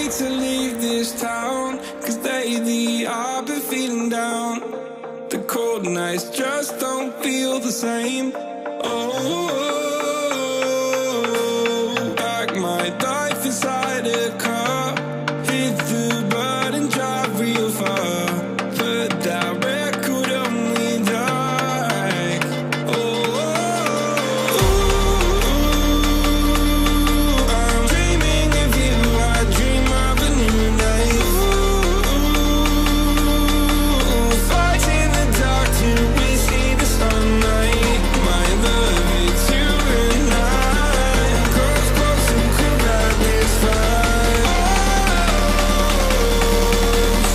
wait to leave this town, 'cause lately I've been feeling down. The cold nights just don't feel the same. Oh, like my life inside a car. Hit the button, drive real far. Put that record on me like. Oh, I'm dreaming of you. I dream of a new day. Fight in the dark till we see the sunlight. My love, it's you and I. Close, close and cool like this fire.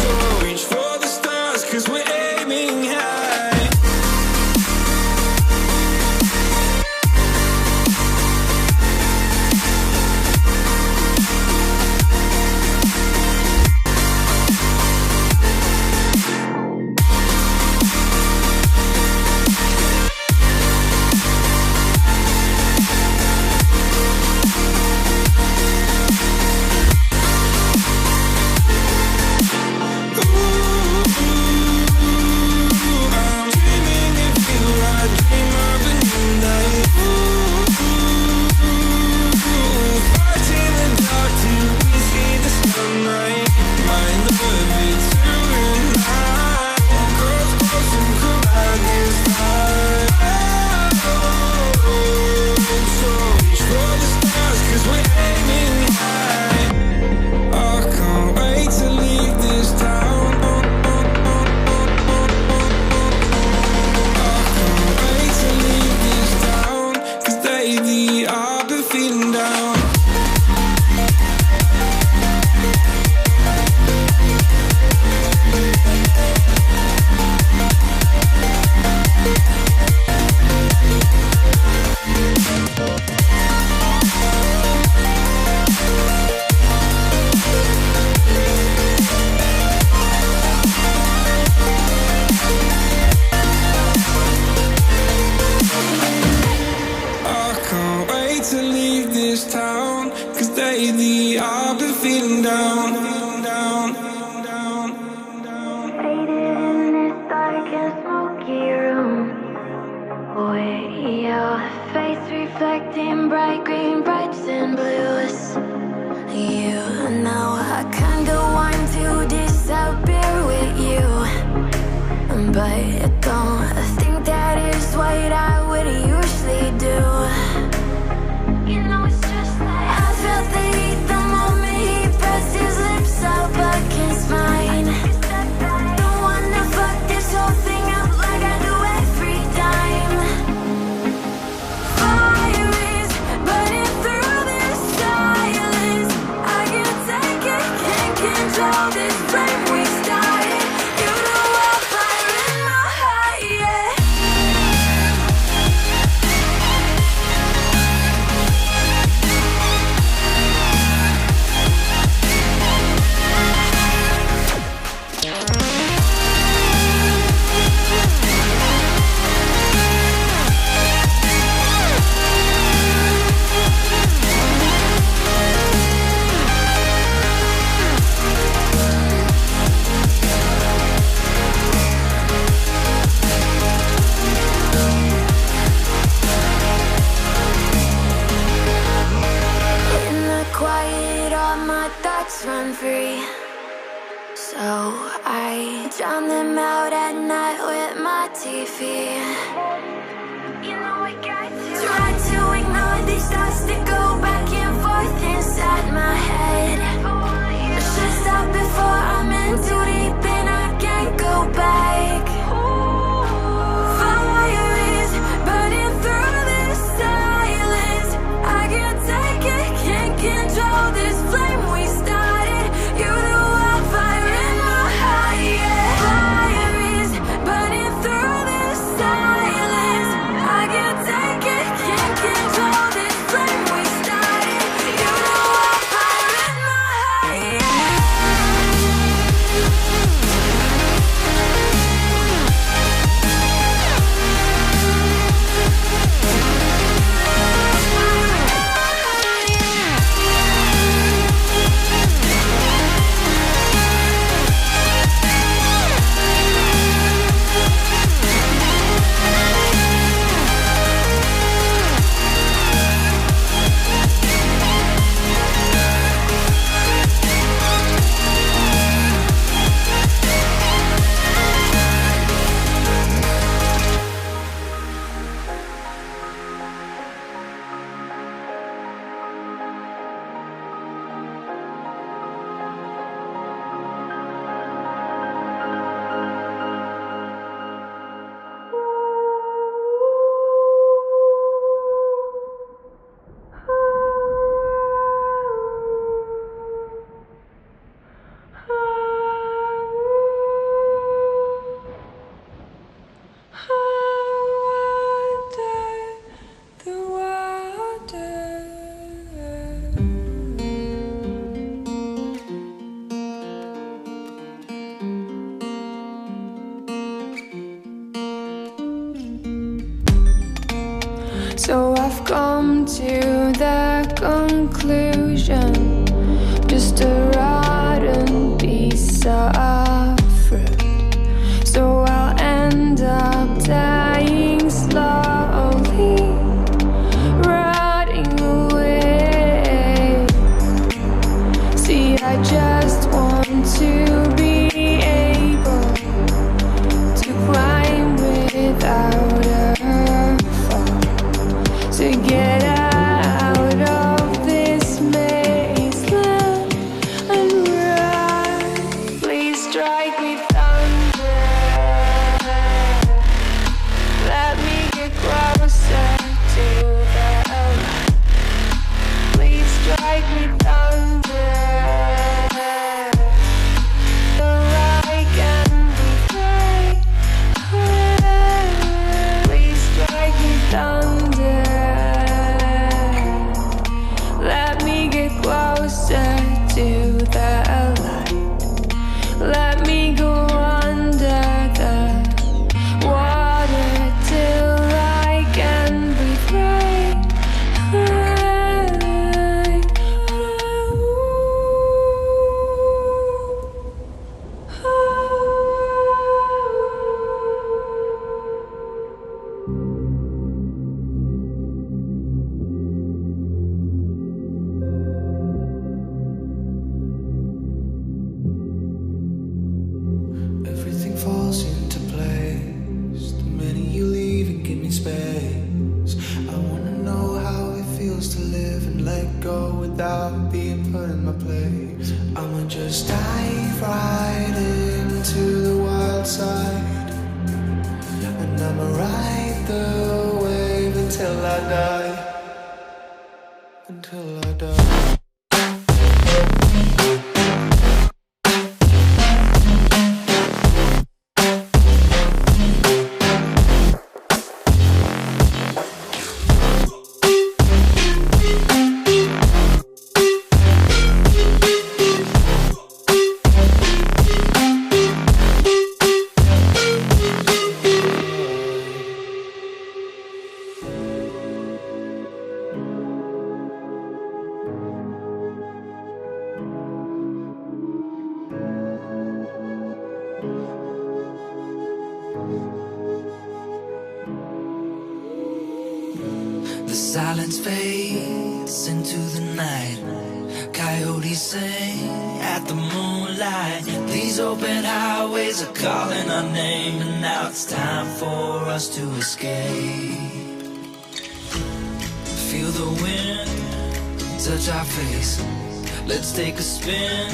So reach for the stars, 'cause we're aiming high. I'm dreaming of you. I dream of a new night. Fight in the dark till we see the sunlight. My love, it's you and I. Close, close and cool like this fire. So reach for the stars, 'cause we're aiming high. I can't wait to leave this town. I can't wait to leave this town, 'cause lately I've been feeling down. I can't wait to leave this town, 'cause lately I've been feeling down, down, down, down. Faded in this dark and smoky room, with your face reflecting bright green, brights and blues. You know I kinda want to disappear with you, but I don't think that is what I would usually do. You know it's just like I felt the heat the moment he pressed his lips up against mine. Don't wanna fuck this whole thing up like I do every time. Fire is burning through this silence. I can't take it, can't control this flame we started. You know I'll fire in my heart, yeah. In the quiet, all my thoughts run free. So I drown them out at night with my TV. You know I got to try to ignore these thoughts that go back and forth inside my head. I should stop before I'm in too deep and I can't go back. Fire is burning through this silence. I can't take it, can't control this flame we started. You know I'll fire in my heart, yeah. Fire is burning through this silence. I can't take it, can't control this flame we started. You know I'll fire in my heart, yeah. So I've come to the conclusion, just a rotten piece of fruit. So I'll end up dying slowly, rotting away. See, I just want to be able to climb without a fall, to get out of this maze land and run. Please strike me thunder, let me get closer to the light. Please strike me thunder, so I can be free. Please strike me thunder, let me get closer to the light. Let me go under the water till I can breathe right. Everything falls into place the minute you leave and give me space. I wanna know how it feels to live and let go without being put in my place. I'ma just dive right into the wild side, and I'ma ride the wave until I die. Until I die. The silence fades into the night. Coyotes sing at the moonlight. These open highways are calling our name, and now it's time for us to escape. Feel the wind touch our face. Let's take a spin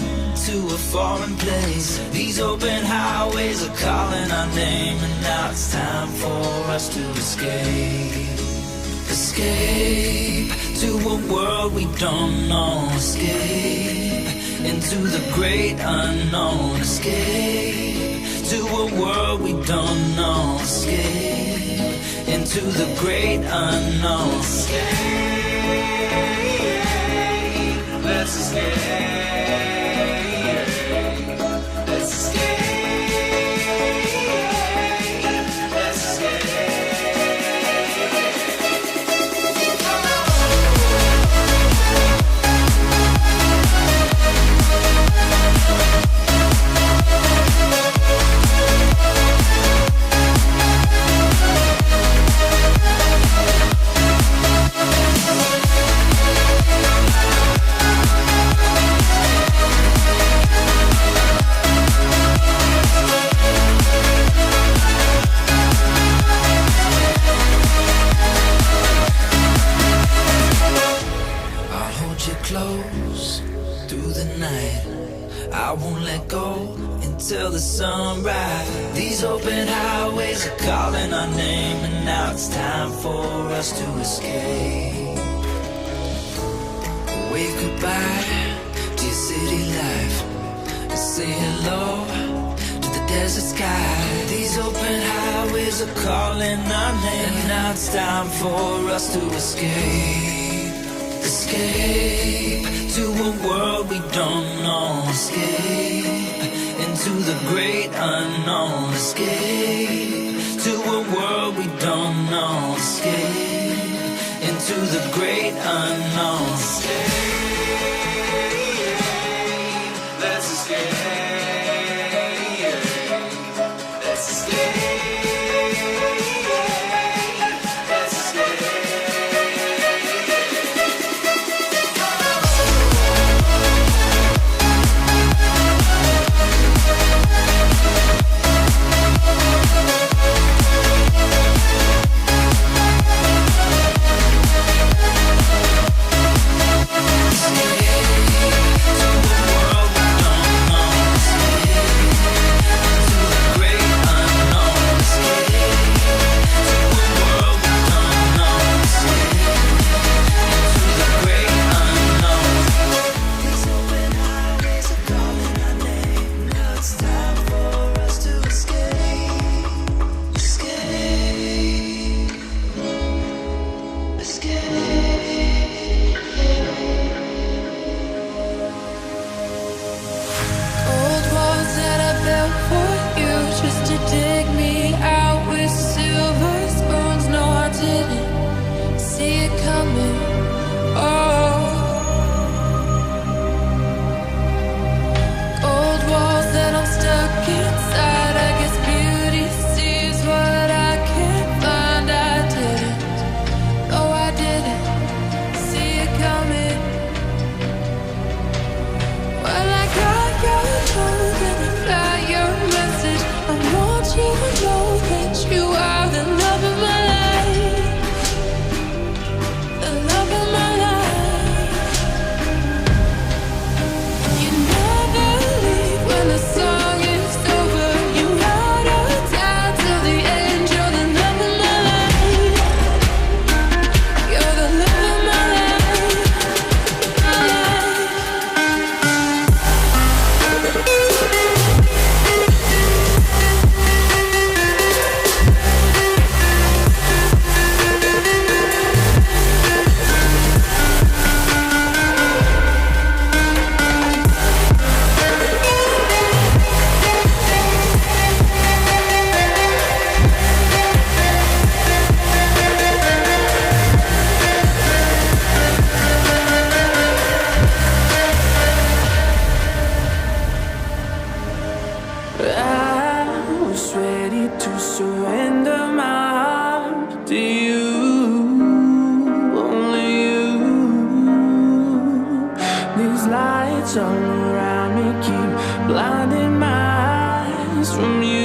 to a foreign place. These open highways are calling our name, and now it's time for us to escape. Escape to a world we don't know. Escape into the great unknown. Escape to a world we don't know. Escape into the great unknown. Escape, let's escape. Let's escape. Let's escape. Close through the night, I won't let go until the sunrise. These open highways are calling our name, and now it's time for us to escape. Wave goodbye to your city life, and say hello to the desert sky. These open highways are calling our name, and now it's time for us to escape. Escape to a world we don't know. Escape into the great unknown. Escape to a world we don't know. Escape into the great unknown. Let's escape. Let's escape. Let's escape. All around me keep blinding my eyes from you.